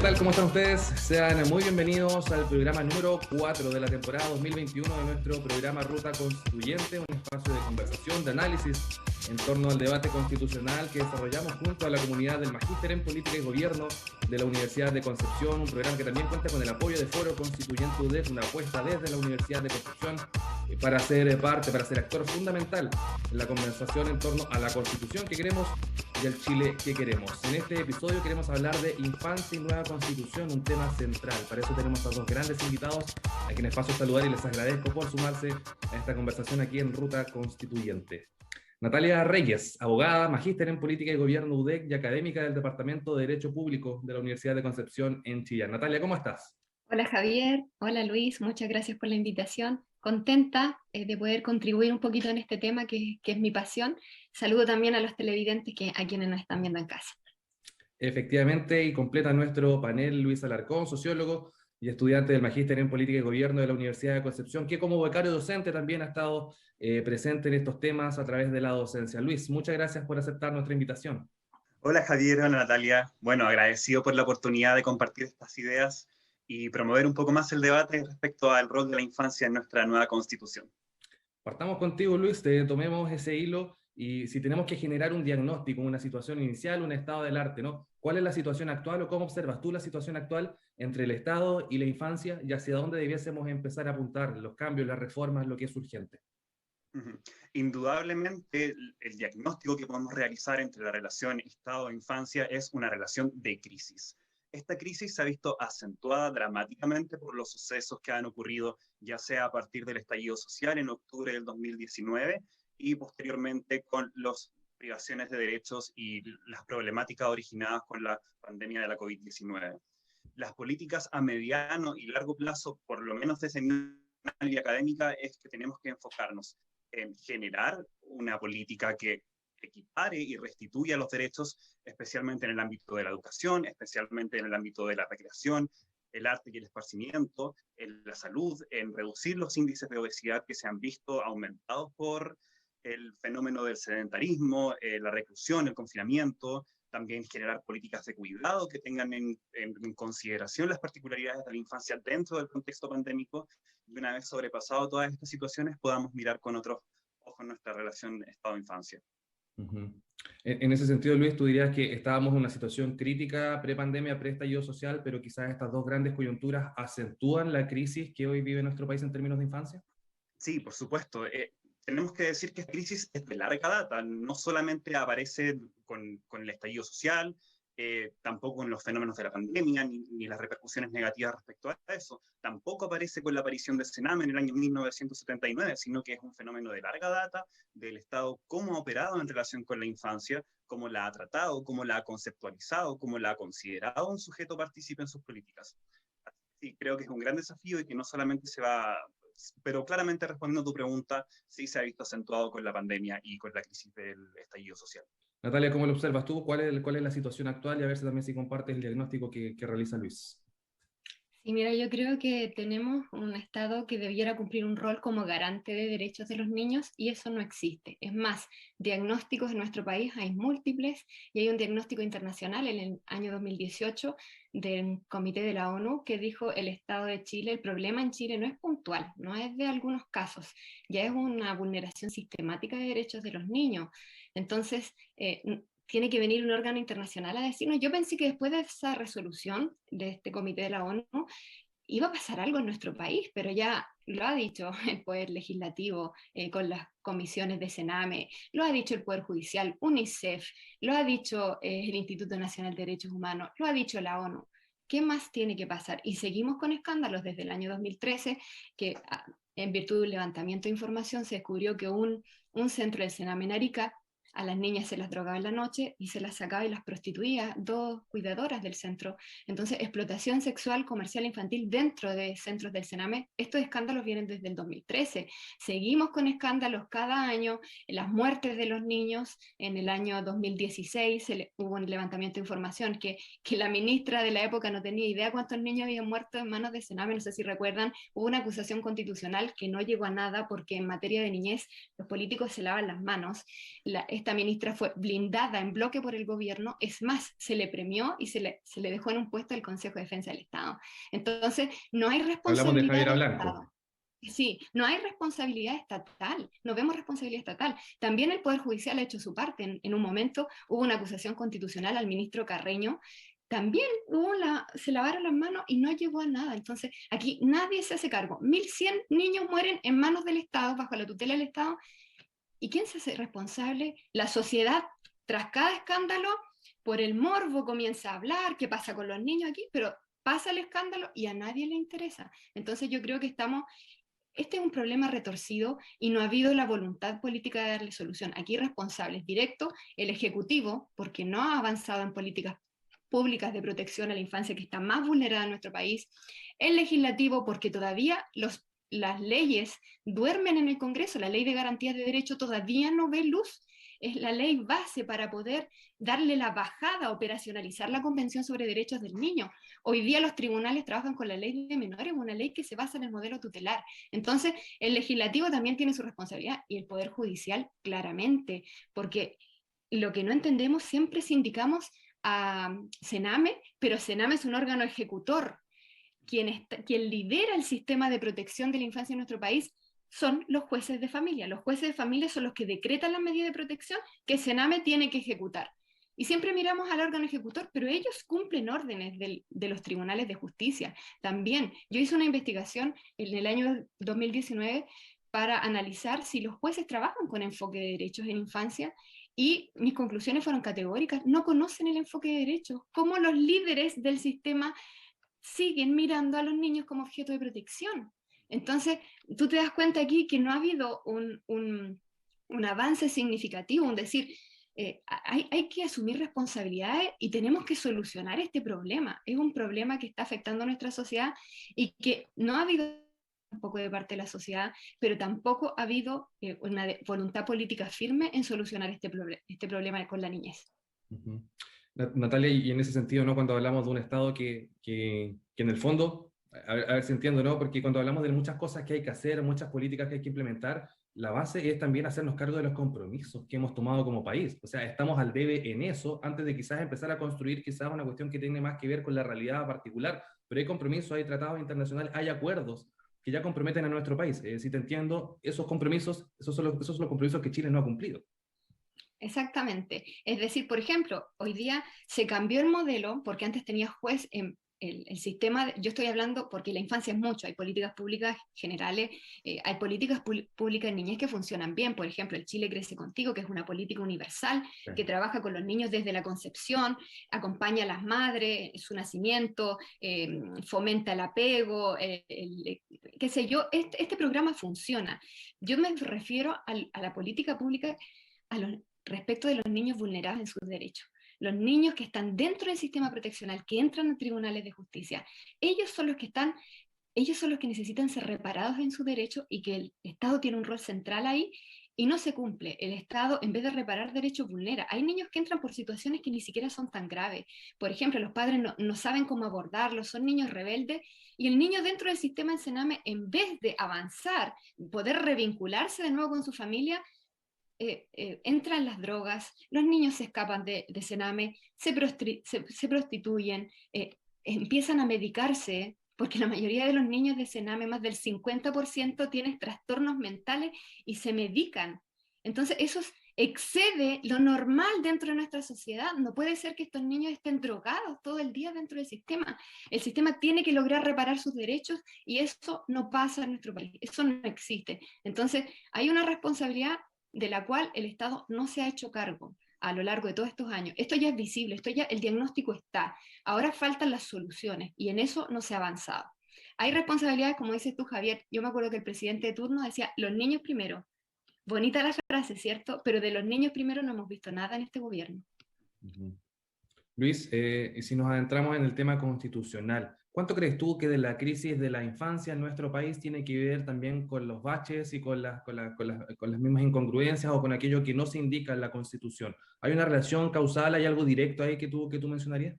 tal? ¿Cómo están ustedes? Sean muy bienvenidos al programa número 4 de la temporada 2021 de nuestro programa Ruta Constituyente, un espacio de conversación, de análisis en torno al debate constitucional que desarrollamos junto a la comunidad del Magíster en Política y Gobierno de la Universidad de Concepción, un programa que también cuenta con el apoyo de Foro Constituyente UDEC, una apuesta desde la Universidad de Concepción para ser parte, para ser actor fundamental en la conversación en torno a la Constitución que queremos y al Chile que queremos. En este episodio queremos hablar de infancia y nueva constitución, un tema central. Para eso tenemos a dos grandes invitados, a quienes paso a saludar y les agradezco por sumarse a esta conversación aquí en Ruta Constituyente. Natalia Reyes, abogada, magíster en Política y Gobierno UDEC y académica del Departamento de Derecho Público de la Universidad de Concepción en Chillán. Natalia, ¿cómo estás? Hola Javier, hola Luis, muchas gracias por la invitación. Contenta de poder contribuir un poquito en este tema que es mi pasión. Saludo también a los televidentes a quienes nos están viendo en casa. Efectivamente, y completa nuestro panel Luis Alarcón, sociólogo y estudiante del Magíster en Política y Gobierno de la Universidad de Concepción, que como becario docente también ha estado presente en estos temas a través de la docencia. Luis, muchas gracias por aceptar nuestra invitación. Hola Javier, hola Natalia. Bueno, agradecido por la oportunidad de compartir estas ideas y promover un poco más el debate respecto al rol de la infancia en nuestra nueva Constitución. Partamos contigo, Luis, tomemos ese hilo y si tenemos que generar un diagnóstico, una situación inicial, un estado del arte, ¿no? ¿Cuál es la situación actual o cómo observas tú la situación actual entre el Estado y la infancia y hacia dónde debiésemos empezar a apuntar los cambios, las reformas, lo que es urgente? Indudablemente, el diagnóstico que podemos realizar entre la relación Estado-infancia es una relación de crisis. Esta crisis se ha visto acentuada dramáticamente por los sucesos que han ocurrido, ya sea a partir del estallido social en octubre del 2019 y posteriormente con las privaciones de derechos y las problemáticas originadas con la pandemia de la COVID-19. Las políticas a mediano y largo plazo, por lo menos desde mi área académica, es que tenemos que enfocarnos en generar una política que equipare y restituya los derechos, especialmente en el ámbito de la educación, especialmente en el ámbito de la recreación, el arte y el esparcimiento, en la salud, en reducir los índices de obesidad que se han visto aumentados por el fenómeno del sedentarismo, la reclusión, el confinamiento, también generar políticas de cuidado que tengan en consideración las particularidades de la infancia dentro del contexto pandémico, y una vez sobrepasado todas estas situaciones podamos mirar con otros ojos nuestra relación Estado-infancia. En ese sentido, Luis, tú dirías que estábamos en una situación crítica pre-pandemia, pre-estallido social, pero quizás estas dos grandes coyunturas acentúan la crisis que hoy vive nuestro país en términos de infancia. Sí, por supuesto. Tenemos que decir que esta crisis es de larga data, no solamente aparece con el estallido social, tampoco con los fenómenos de la pandemia, ni las repercusiones negativas respecto a eso, tampoco aparece con la aparición del Sename en el año 1979, sino que es un fenómeno de larga data del Estado, cómo ha operado en relación con la infancia, cómo la ha tratado, cómo la ha conceptualizado, cómo la ha considerado un sujeto partícipe en sus políticas. Sí, creo que es un gran desafío y que no solamente se va, pero claramente respondiendo a tu pregunta, sí se ha visto acentuado con la pandemia y con la crisis del estallido social. Natalia, ¿cómo lo observas tú? ¿Cuál es la situación actual? Y a ver si compartes el diagnóstico que realiza Luis. Sí, mira, yo creo que tenemos un Estado que debiera cumplir un rol como garante de derechos de los niños y eso no existe. Es más, diagnósticos en nuestro país hay múltiples y hay un diagnóstico internacional en el año 2018 del Comité de la ONU que dijo el Estado de Chile, el problema en Chile no es puntual, no es de algunos casos, ya es una vulneración sistemática de derechos de los niños. Entonces, tiene que venir un órgano internacional a decirnos, yo pensé que después de esa resolución de este comité de la ONU iba a pasar algo en nuestro país, pero ya lo ha dicho el Poder Legislativo con las comisiones de Sename, lo ha dicho el Poder Judicial, UNICEF, lo ha dicho el Instituto Nacional de Derechos Humanos, lo ha dicho la ONU. ¿Qué más tiene que pasar? Y seguimos con escándalos desde el año 2013, que en virtud de un levantamiento de información se descubrió que un centro del Sename en Arica a las niñas se las drogaba en la noche y se las sacaba y las prostituía, dos cuidadoras del centro. Entonces, explotación sexual comercial infantil dentro de centros del Sename. Estos escándalos vienen desde el 2013. Seguimos con escándalos cada año. Las muertes de los niños, en el año 2016 hubo un levantamiento de información que la ministra de la época no tenía idea cuántos niños habían muerto en manos de Sename, no sé si recuerdan. Hubo una acusación constitucional que no llegó a nada porque en materia de niñez los políticos se lavan las manos. esta ministra fue blindada en bloque por el gobierno, es más, se le premió y se le dejó en un puesto del Consejo de Defensa del Estado. Entonces, no hay Hablamos de responsabilidad Javiera del Blanco. Estado. Sí, no hay responsabilidad estatal, no vemos responsabilidad estatal. También el Poder Judicial ha hecho su parte. En un momento hubo una acusación constitucional al ministro Carreño, también se lavaron las manos y no llegó a nada. Entonces, aquí nadie se hace cargo. 1.100 niños mueren en manos del Estado, bajo la tutela del Estado. ¿Y quién se hace responsable? La sociedad, tras cada escándalo, por el morbo comienza a hablar, qué pasa con los niños aquí, pero pasa el escándalo y a nadie le interesa. Entonces yo creo que este es un problema retorcido y no ha habido la voluntad política de darle solución. Aquí responsables directos, el Ejecutivo, porque no ha avanzado en políticas públicas de protección a la infancia que está más vulnerada en nuestro país, el Legislativo, porque todavía las leyes duermen en el Congreso, la Ley de Garantías de Derecho todavía no ve luz, es la ley base para poder darle la bajada, operacionalizar la Convención sobre Derechos del Niño. Hoy día los tribunales trabajan con la ley de menores, una ley que se basa en el modelo tutelar. Entonces, el legislativo también tiene su responsabilidad y el Poder Judicial claramente, porque lo que no entendemos, siempre sindicamos a Sename, pero Sename es un órgano ejecutor. Quien lidera el sistema de protección de la infancia en nuestro país son los jueces de familia. Los jueces de familia son los que decretan las medidas de protección que Sename tiene que ejecutar. Y siempre miramos al órgano ejecutor, pero ellos cumplen órdenes de los tribunales de justicia. También, yo hice una investigación en el año 2019 para analizar si los jueces trabajan con enfoque de derechos en infancia, y mis conclusiones fueron categóricas: no conocen el enfoque de derechos. ¿Cómo los líderes del sistema siguen mirando a los niños como objeto de protección? Entonces, tú te das cuenta aquí que no ha habido un avance significativo, es decir, hay que asumir responsabilidades y tenemos que solucionar este problema. Es un problema que está afectando a nuestra sociedad y que no ha habido tampoco de parte de la sociedad, pero tampoco ha habido una voluntad política firme en solucionar este problema con la niñez. Uh-huh. Natalia, y en ese sentido, ¿no? Cuando hablamos de un Estado que en el fondo, a ver si entiendo, ¿no? Porque cuando hablamos de muchas cosas que hay que hacer, muchas políticas que hay que implementar, la base es también hacernos cargo de los compromisos que hemos tomado como país. O sea, estamos al debe en eso, antes de quizás empezar a construir quizás una cuestión que tiene más que ver con la realidad particular. Pero hay compromisos, hay tratados internacionales, hay acuerdos que ya comprometen a nuestro país. Si te entiendo, esos compromisos, esos son los compromisos que Chile no ha cumplido. Exactamente. Es decir, por ejemplo, hoy día se cambió el modelo porque antes tenía juez en el sistema, yo estoy hablando porque la infancia es mucho, hay políticas públicas generales, hay políticas públicas en niñez que funcionan bien. Por ejemplo, el Chile Crece Contigo, que es una política universal, sí, que trabaja con los niños desde la concepción, acompaña a las madres, su nacimiento, fomenta el apego, qué sé yo, este programa funciona. Yo me refiero a la política pública respecto de los niños vulnerados en sus derechos. Los niños que están dentro del sistema proteccional, que entran en tribunales de justicia, ellos son los que necesitan ser reparados en sus derechos, y que el Estado tiene un rol central ahí y no se cumple. El Estado, en vez de reparar derechos, vulnera. Hay niños que entran por situaciones que ni siquiera son tan graves. Por ejemplo, los padres no saben cómo abordarlos, son niños rebeldes, y el niño dentro del sistema en Sename, en vez de avanzar, poder revincularse de nuevo con su familia, entran las drogas, los niños se escapan de Sename, se prostituyen, empiezan a medicarse, porque la mayoría de los niños de Sename, más del 50%, tienen trastornos mentales y se medican. Entonces eso excede lo normal dentro de nuestra sociedad. No puede ser que estos niños estén drogados todo el día dentro del sistema. El sistema tiene que lograr reparar sus derechos, y eso no pasa en nuestro país, eso no existe. Entonces hay una responsabilidad de la cual el Estado no se ha hecho cargo a lo largo de todos estos años. Esto ya es visible, el diagnóstico está. Ahora faltan las soluciones, y en eso no se ha avanzado. Hay responsabilidades, como dices tú, Javier. Yo me acuerdo que el presidente de turno decía: los niños primero. Bonita la frase, ¿cierto? Pero de los niños primero no hemos visto nada en este gobierno. Uh-huh. Luis, si nos adentramos en el tema constitucional, ¿cuánto crees tú que de la crisis de la infancia en nuestro país tiene que ver también con los baches y con las mismas incongruencias o con aquello que no se indica en la Constitución? ¿Hay una relación causal, hay algo directo ahí que tú mencionarías?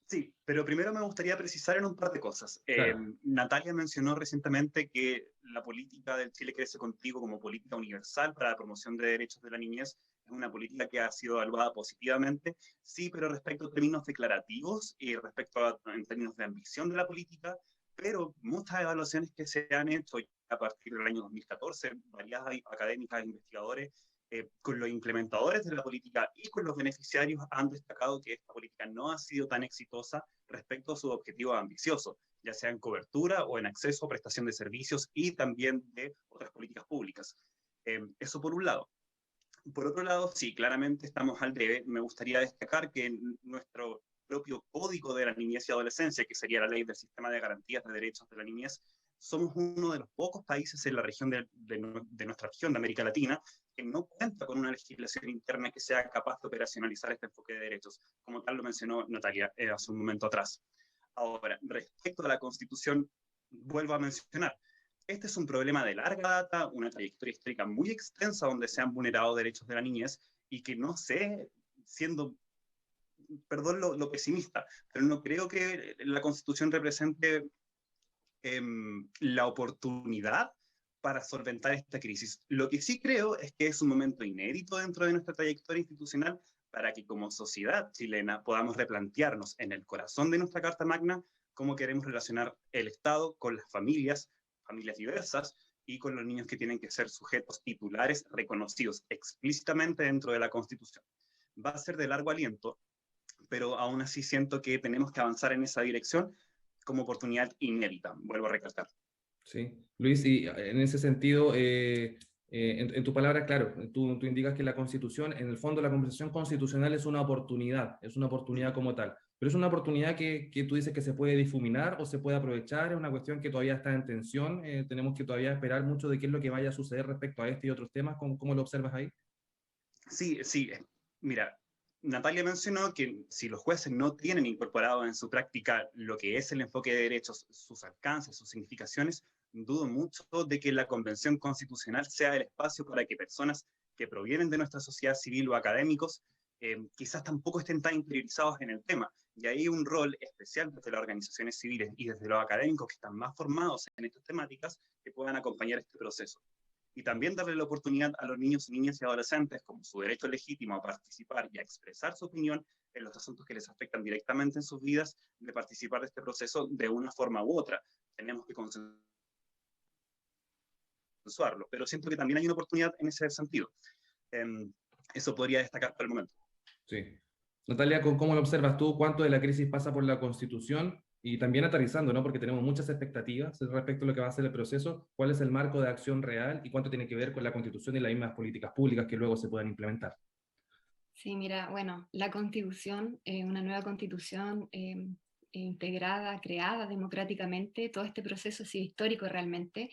Sí, pero primero me gustaría precisar en un par de cosas. Claro. Natalia mencionó recientemente que la política del Chile Crece Contigo como política universal para la promoción de derechos de la niñez es una política que ha sido evaluada positivamente, sí, pero respecto a términos declarativos y respecto en términos de ambición de la política, pero muchas evaluaciones que se han hecho a partir del año 2014, varias académicas e investigadores con los implementadores de la política y con los beneficiarios han destacado que esta política no ha sido tan exitosa respecto a sus objetivos ambiciosos, ya sea en cobertura o en acceso a prestación de servicios y también de otras políticas públicas. Eso por un lado. Por otro lado, sí, claramente estamos al debe. Me gustaría destacar que en nuestro propio Código de la Niñez y Adolescencia, que sería la ley del Sistema de Garantías de Derechos de la Niñez, somos uno de los pocos países en la región de nuestra región, de América Latina, que no cuenta con una legislación interna que sea capaz de operacionalizar este enfoque de derechos, como tal lo mencionó Natalia hace un momento atrás. Ahora, respecto a la Constitución, vuelvo a mencionar, este es un problema de larga data, una trayectoria histórica muy extensa donde se han vulnerado derechos de la niñez y que no sé, siendo, perdón lo pesimista, pero no creo que la Constitución represente la oportunidad para solventar esta crisis. Lo que sí creo es que es un momento inédito dentro de nuestra trayectoria institucional para que como sociedad chilena podamos replantearnos en el corazón de nuestra Carta Magna cómo queremos relacionar el Estado con las familias, familias diversas, y con los niños que tienen que ser sujetos titulares reconocidos explícitamente dentro de la Constitución. Va a ser de largo aliento, pero aún así siento que tenemos que avanzar en esa dirección como oportunidad inédita, vuelvo a recalcar. Sí, Luis, y en ese sentido, en tu palabra, claro, tú indicas que la Constitución, en el fondo la conversación constitucional es una oportunidad como tal, pero es una oportunidad que tú dices que se puede difuminar o se puede aprovechar, es una cuestión que todavía está en tensión, tenemos que todavía esperar mucho de qué es lo que vaya a suceder respecto a este y otros temas, ¿cómo lo observas ahí? Sí, sí, mira, Natalia mencionó que si los jueces no tienen incorporado en su práctica lo que es el enfoque de derechos, sus alcances, sus significaciones, dudo mucho de que la Convención Constitucional sea el espacio para que personas que provienen de nuestra sociedad civil o académicos quizás tampoco estén tan interiorizados en el tema. Y hay un rol especial desde las organizaciones civiles y desde los académicos que están más formados en estas temáticas que puedan acompañar este proceso y también darle la oportunidad a los niños, niñas y adolescentes, como su derecho legítimo a participar y a expresar su opinión en los asuntos que les afectan directamente en sus vidas, de participar de este proceso de una forma u otra. Tenemos que consensuarlo, pero siento que también hay una oportunidad en ese sentido. Eso podría destacar por el momento. Sí. Natalia, ¿cómo lo observas tú? ¿Cuánto de la crisis pasa por la Constitución? Y también aterrizando, ¿no? Porque tenemos muchas expectativas respecto a lo que va a ser el proceso. ¿Cuál es el marco de acción real y cuánto tiene que ver con la Constitución y las mismas políticas públicas que luego se puedan implementar? Sí, mira, bueno, la constitución, una nueva constitución integrada, creada democráticamente, todo este proceso ha sido histórico realmente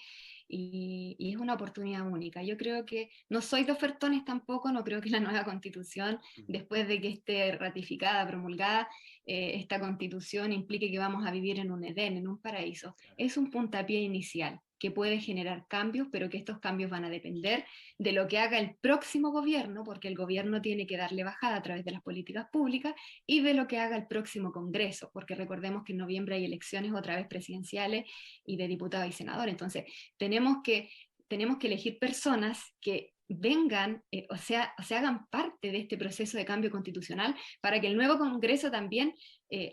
y es una oportunidad única. Yo creo que, no soy de ofertones tampoco, no creo que la nueva constitución, después de que esté ratificada, promulgada, esta constitución implique que vamos a vivir en un Edén, en un paraíso. Es un puntapié inicial que puede generar cambios, pero que estos cambios van a depender de lo que haga el próximo gobierno, porque el gobierno tiene que darle bajada a través de las políticas públicas, y de lo que haga el próximo Congreso, porque recordemos que en noviembre hay elecciones otra vez presidenciales y de diputados y senadores. Entonces, tenemos que elegir personas que vengan, o sea, hagan parte de este proceso de cambio constitucional para que el nuevo Congreso también,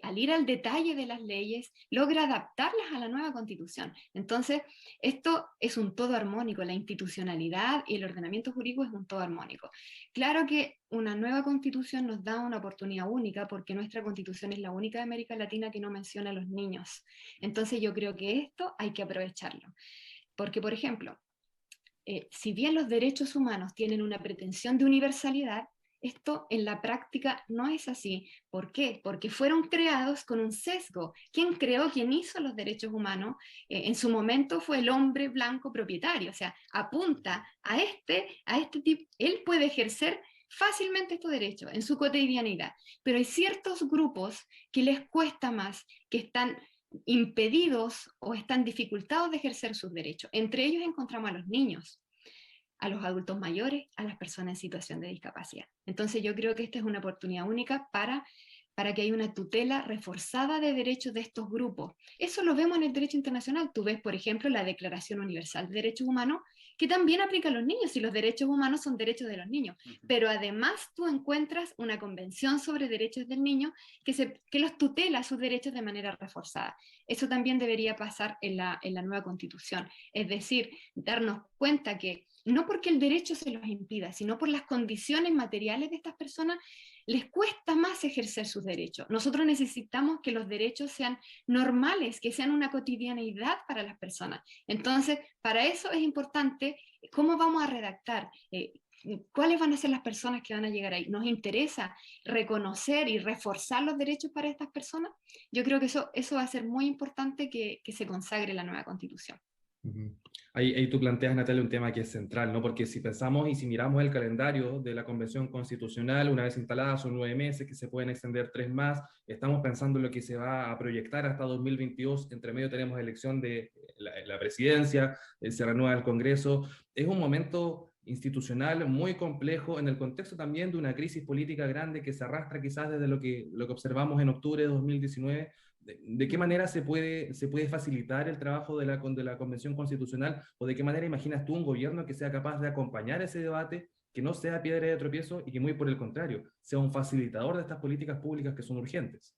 al ir al detalle de las leyes, logre adaptarlas a la nueva constitución. Entonces, esto es un todo armónico, la institucionalidad y el ordenamiento jurídico es un todo armónico. Claro que una nueva constitución nos da una oportunidad única porque nuestra constitución es la única de América Latina que no menciona a los niños. Entonces yo creo que esto hay que aprovecharlo. Porque, por ejemplo, si bien los derechos humanos tienen una pretensión de universalidad, esto en la práctica no es así. ¿Por qué? Porque fueron creados con un sesgo. ¿Quién creó, quién hizo los derechos humanos? En su momento fue el hombre blanco propietario, o sea, apunta a este tipo, él puede ejercer fácilmente estos derechos en su cotidianidad, pero hay ciertos grupos que les cuesta más, que están impedidos o están dificultados de ejercer sus derechos. Entre ellos encontramos a los niños, a los adultos mayores, a las personas en situación de discapacidad. Entonces yo creo que esta es una oportunidad única para para que haya una tutela reforzada de derechos de estos grupos. Eso lo vemos en el derecho internacional. Tú ves, por ejemplo, la Declaración Universal de Derechos Humanos, que también aplica a los niños, y los derechos humanos son derechos de los niños. Pero además tú encuentras una Convención sobre Derechos del Niño que los tutela sus derechos de manera reforzada. Eso también debería pasar en la nueva Constitución. Es decir, darnos cuenta que no porque el derecho se los impida, sino por las condiciones materiales de estas personas, les cuesta más ejercer sus derechos. Nosotros necesitamos que los derechos sean normales, que sean una cotidianeidad para las personas. Entonces, para eso es importante cómo vamos a redactar, cuáles van a ser las personas que van a llegar ahí. ¿Nos interesa reconocer y reforzar los derechos para estas personas? Yo creo que eso va a ser muy importante que se consagre la nueva Constitución. Ahí tú planteas, Natalia, un tema que es central, ¿no? Porque si pensamos y si miramos el calendario de la Convención Constitucional, una vez instalada son 9 meses, que se pueden extender 3 más, estamos pensando en lo que se va a proyectar hasta 2022, entre medio tenemos elección de la presidencia, se renueva el Congreso, es un momento institucional muy complejo en el contexto también de una crisis política grande que se arrastra quizás desde lo que observamos en octubre de 2019. ¿De qué manera se puede facilitar el trabajo de la Convención Constitucional, o de qué manera imaginas tú un gobierno que sea capaz de acompañar ese debate, que no sea piedra de tropiezo y que muy por el contrario, sea un facilitador de estas políticas públicas que son urgentes?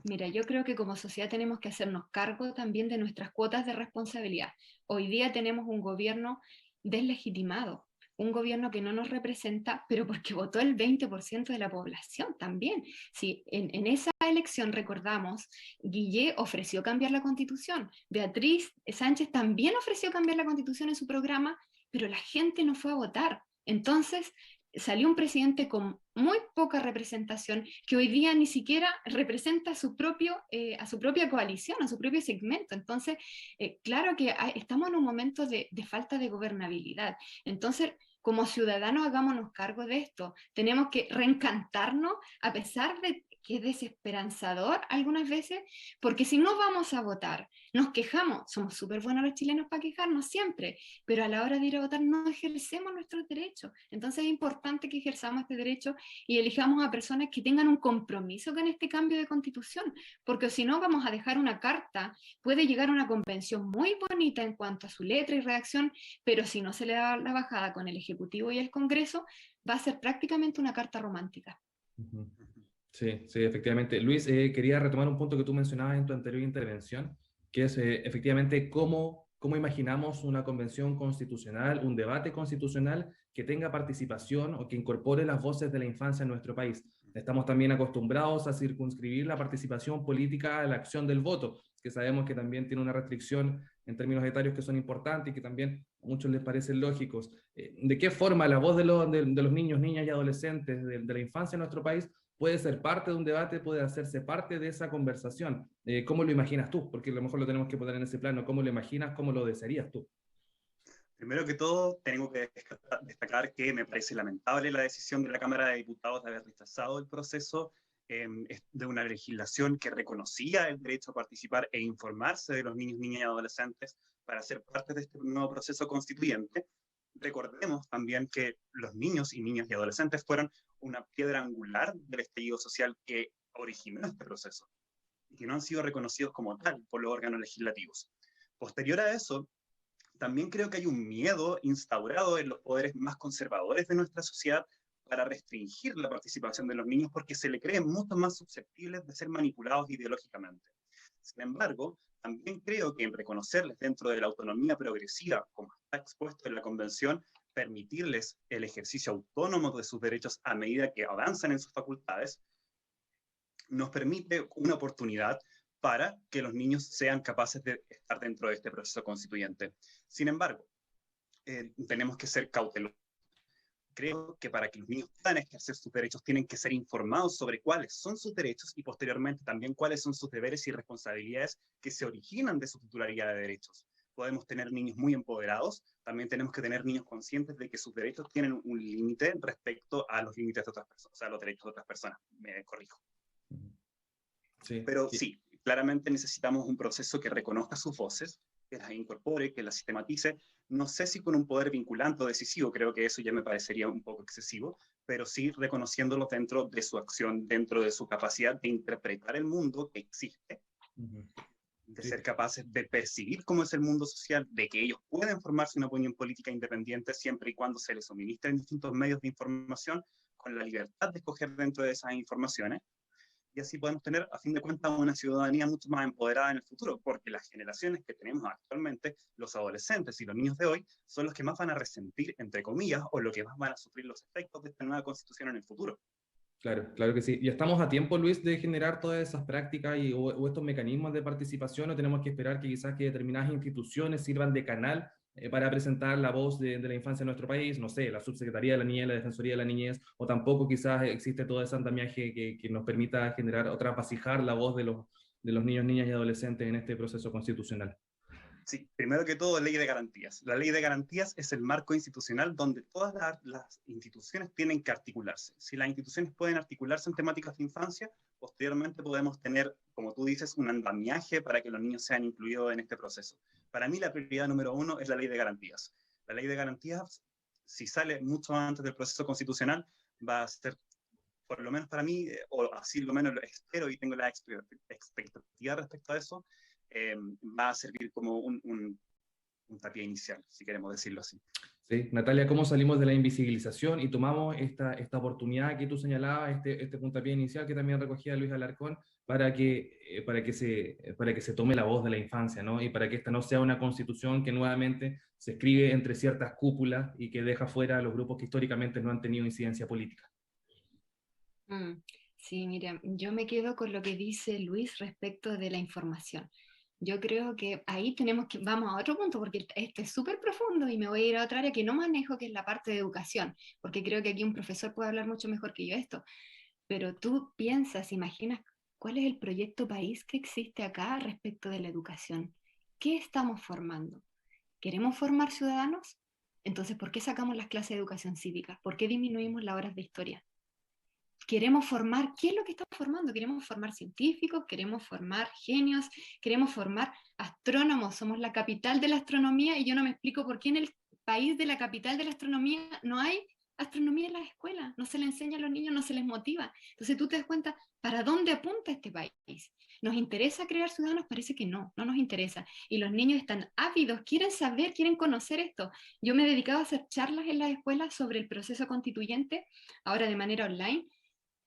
Mira, yo creo que como sociedad tenemos que hacernos cargo también de nuestras cuotas de responsabilidad. Hoy día tenemos un gobierno deslegitimado, un gobierno que no nos representa, pero porque votó el 20% de la población también. Sí, en esa elección, recordamos, Guillé ofreció cambiar la Constitución, Beatriz Sánchez también ofreció cambiar la Constitución en su programa, pero la gente no fue a votar. Entonces, salió un presidente con muy poca representación, que hoy día ni siquiera representa a su propia coalición, a su propio segmento. Entonces, claro que estamos en un momento de falta de gobernabilidad. Entonces, como ciudadanos, hagámonos cargo de esto. Tenemos que reencantarnos, a pesar de que es desesperanzador algunas veces, porque si no vamos a votar, nos quejamos, somos súper buenos los chilenos para quejarnos siempre, pero a la hora de ir a votar no ejercemos nuestros derechos. Entonces es importante que ejerzamos este derecho y elijamos a personas que tengan un compromiso con este cambio de Constitución, porque si no vamos a dejar una carta, puede llegar una convención muy bonita en cuanto a su letra y redacción, pero si no se le da la bajada con el Ejecutivo y el Congreso, va a ser prácticamente una carta romántica. Sí, sí, efectivamente. Luis, quería retomar un punto que tú mencionabas en tu anterior intervención, que es efectivamente cómo imaginamos una convención constitucional, un debate constitucional que tenga participación o que incorpore las voces de la infancia en nuestro país. Estamos también acostumbrados a circunscribir la participación política a la acción del voto, que sabemos que también tiene una restricción en términos etarios que son importantes y que también a muchos les parecen lógicos. ¿De qué forma la voz de los niños, niñas y adolescentes de la infancia en nuestro país puede ser parte de un debate, puede hacerse parte de esa conversación? ¿Cómo lo imaginas tú? Porque a lo mejor lo tenemos que poner en ese plano. ¿Cómo lo imaginas? ¿Cómo lo desearías tú? Primero que todo, tengo que destacar que me parece lamentable la decisión de la Cámara de Diputados de haber rechazado el proceso de una legislación que reconocía el derecho a participar e informarse de los niños, niñas y adolescentes para ser parte de este nuevo proceso constituyente. Recordemos también que los niños y niñas y adolescentes fueron una piedra angular del estallido social que originó este proceso y que no han sido reconocidos como tal por los órganos legislativos. Posterior a eso, también creo que hay un miedo instaurado en los poderes más conservadores de nuestra sociedad para restringir la participación de los niños porque se le creen mucho más susceptibles de ser manipulados ideológicamente. Sin embargo, también creo que en reconocerles dentro de la autonomía progresiva, como está expuesto en la Convención, permitirles el ejercicio autónomo de sus derechos a medida que avanzan en sus facultades, nos permite una oportunidad para que los niños sean capaces de estar dentro de este proceso constituyente. Sin embargo, tenemos que ser cautelosos. Creo que para que los niños puedan ejercer sus derechos tienen que ser informados sobre cuáles son sus derechos y posteriormente también cuáles son sus deberes y responsabilidades que se originan de su titularidad de derechos. Podemos tener niños muy empoderados, también tenemos que tener niños conscientes de que sus derechos tienen un límite respecto a los límites de otras personas, o sea, los derechos de otras personas, me corrijo. Sí, pero sí, claramente necesitamos un proceso que reconozca sus voces, que las incorpore, que las sistematice. No sé si con un poder vinculante o decisivo, creo que eso ya me parecería un poco excesivo, pero sí reconociéndolos dentro de su acción, dentro de su capacidad de interpretar el mundo que existe, de ser capaces de percibir cómo es el mundo social, de que ellos pueden formarse una opinión política independiente siempre y cuando se les suministren distintos medios de información con la libertad de escoger dentro de esas informaciones. Y así podemos tener, a fin de cuentas, una ciudadanía mucho más empoderada en el futuro, porque las generaciones que tenemos actualmente, los adolescentes y los niños de hoy, son los que más van a resentir, entre comillas, o los que más van a sufrir los efectos de esta nueva constitución en el futuro. Claro, claro que sí. ¿Y estamos a tiempo, Luis, de generar todas esas prácticas o estos mecanismos de participación, o tenemos que esperar que quizás que determinadas instituciones sirvan de canal para presentar la voz de la infancia en nuestro país? No sé, la Subsecretaría de la Niñez, la Defensoría de la Niñez, o tampoco quizás existe todo ese andamiaje que nos permita generar o trasvasijar la voz de los niños, niñas y adolescentes en este proceso constitucional. Sí, primero que todo, ley de garantías. La ley de garantías es el marco institucional donde todas las instituciones tienen que articularse. Si las instituciones pueden articularse en temáticas de infancia, posteriormente podemos tener, como tú dices, un andamiaje para que los niños sean incluidos en este proceso. Para mí la prioridad número uno es la ley de garantías. La ley de garantías, si sale mucho antes del proceso constitucional, va a ser, por lo menos para mí, o así lo menos lo espero y tengo la expectativa respecto a eso, va a servir como un tapiz inicial, si queremos decirlo así. Sí, Natalia, ¿cómo salimos de la invisibilización y tomamos esta oportunidad que tú señalabas, este puntapié inicial que también recogía Luis Alarcón, para que se tome la voz de la infancia, ¿no? Y para que esta no sea una constitución que nuevamente se escribe entre ciertas cúpulas y que deja fuera a los grupos que históricamente no han tenido incidencia política? Sí, mira, yo me quedo con lo que dice Luis respecto de la información. Yo creo que ahí vamos a otro punto, porque este es súper profundo y me voy a ir a otra área que no manejo, que es la parte de educación, porque creo que aquí un profesor puede hablar mucho mejor que yo esto. Pero tú piensas, imaginas cuál es el proyecto país que existe acá respecto de la educación. ¿Qué estamos formando? ¿Queremos formar ciudadanos? Entonces, ¿por qué sacamos las clases de educación cívica? ¿Por qué disminuimos las horas de historia? Queremos formar, ¿qué es lo que estamos formando? Queremos formar científicos, queremos formar genios, queremos formar astrónomos, somos la capital de la astronomía y yo no me explico por qué en el país de la capital de la astronomía no hay astronomía en las escuelas, no se le enseña a los niños, no se les motiva. Entonces tú te das cuenta, ¿para dónde apunta este país? ¿Nos interesa crear ciudadanos? Parece que no, no nos interesa. Y los niños están ávidos, quieren saber, quieren conocer esto. Yo me he dedicado a hacer charlas en las escuelas sobre el proceso constituyente, ahora de manera online,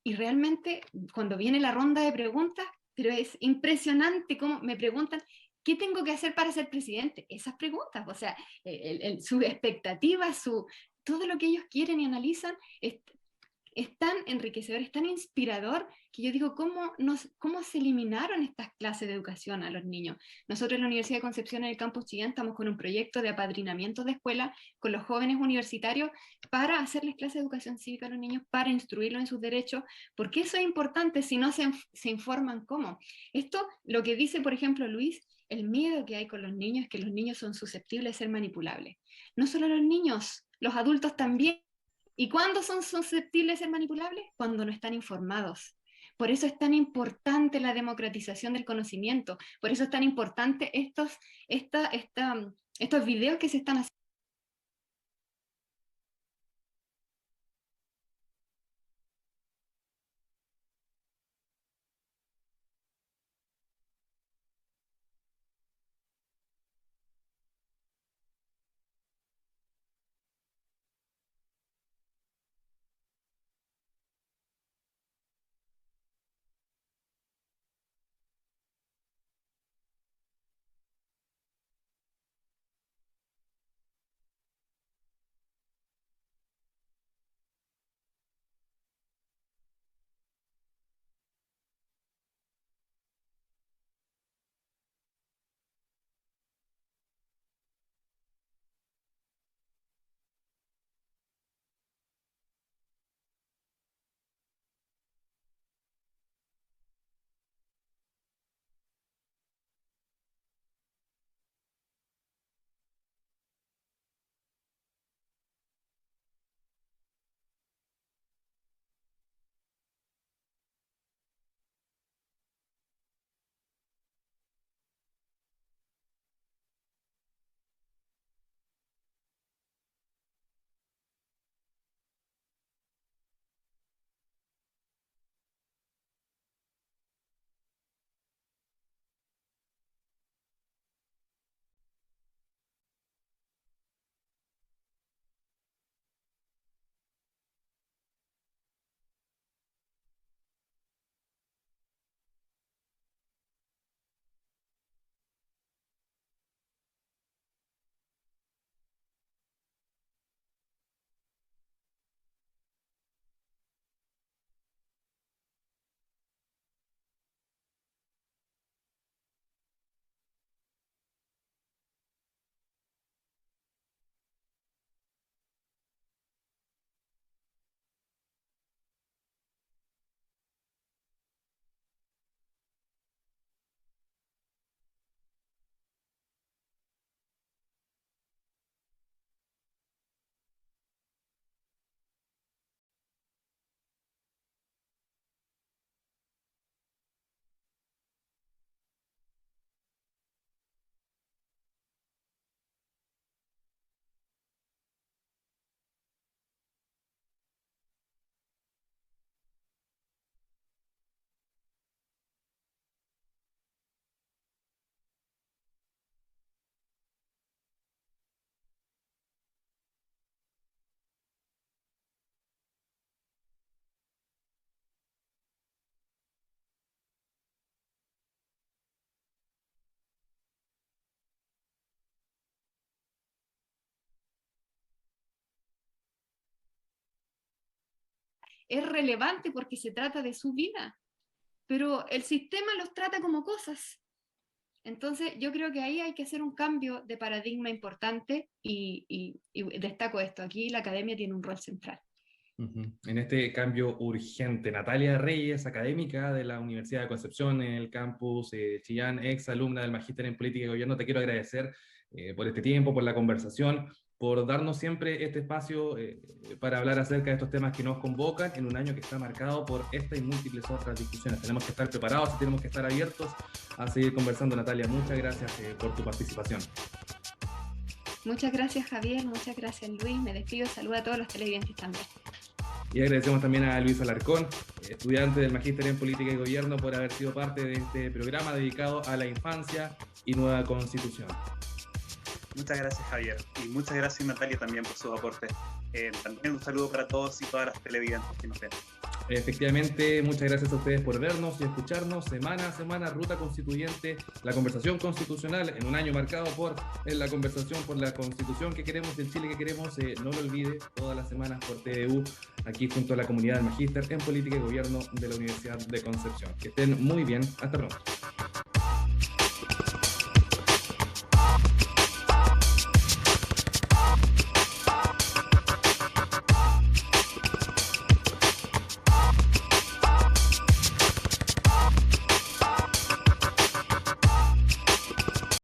y realmente cuando viene la ronda de preguntas, pero es impresionante cómo me preguntan, ¿qué tengo que hacer para ser presidente? Esas preguntas, o sea, su expectativa, todo lo que ellos quieren y analizan es tan enriquecedor, es tan inspirador, que yo digo, ¿cómo se eliminaron estas clases de educación a los niños? Nosotros en la Universidad de Concepción, en el campus Chillán, estamos con un proyecto de apadrinamiento de escuela con los jóvenes universitarios para hacerles clases de educación cívica a los niños, para instruirlos en sus derechos, porque eso es importante si no se informan cómo. Esto, lo que dice, por ejemplo, Luis, el miedo que hay con los niños es que los niños son susceptibles de ser manipulables. No solo los niños, los adultos también. ¿Y cuándo son susceptibles de ser manipulables? Cuando no están informados. Por eso es tan importante la democratización del conocimiento. Por eso es tan importante estos videos que se están haciendo. es relevante porque se trata de su vida, pero el sistema los trata como cosas. Entonces yo creo que ahí hay que hacer un cambio de paradigma importante y destaco esto, aquí la academia tiene un rol central. En este cambio urgente, Natalia Reyes, académica de la Universidad de Concepción en el campus Chillán, ex alumna del Magíster en Política y Gobierno, te quiero agradecer por este tiempo, por la conversación, por darnos siempre este espacio para hablar acerca de estos temas que nos convocan en un año que está marcado por esta y múltiples otras discusiones. Tenemos que estar preparados y tenemos que estar abiertos a seguir conversando. Natalia, muchas gracias por tu participación. Muchas gracias, Javier, muchas gracias, Luis. Me despido, saludo a todos los televidentes también. Y agradecemos también a Luis Alarcón, estudiante del Magíster en Política y Gobierno, por haber sido parte de este programa dedicado a la infancia y nueva constitución. Muchas gracias, Javier. Y muchas gracias, Natalia, también por su aporte. También un saludo para todos y todas las televidentes que nos ven. Efectivamente, muchas gracias a ustedes por vernos y escucharnos semana a semana. Ruta Constituyente, la conversación constitucional en un año marcado por la conversación por la constitución que queremos, el Chile que queremos. No lo olvide, todas las semanas por TVU, aquí junto a la comunidad del Magíster en Política y Gobierno de la Universidad de Concepción. Que estén muy bien. Hasta pronto.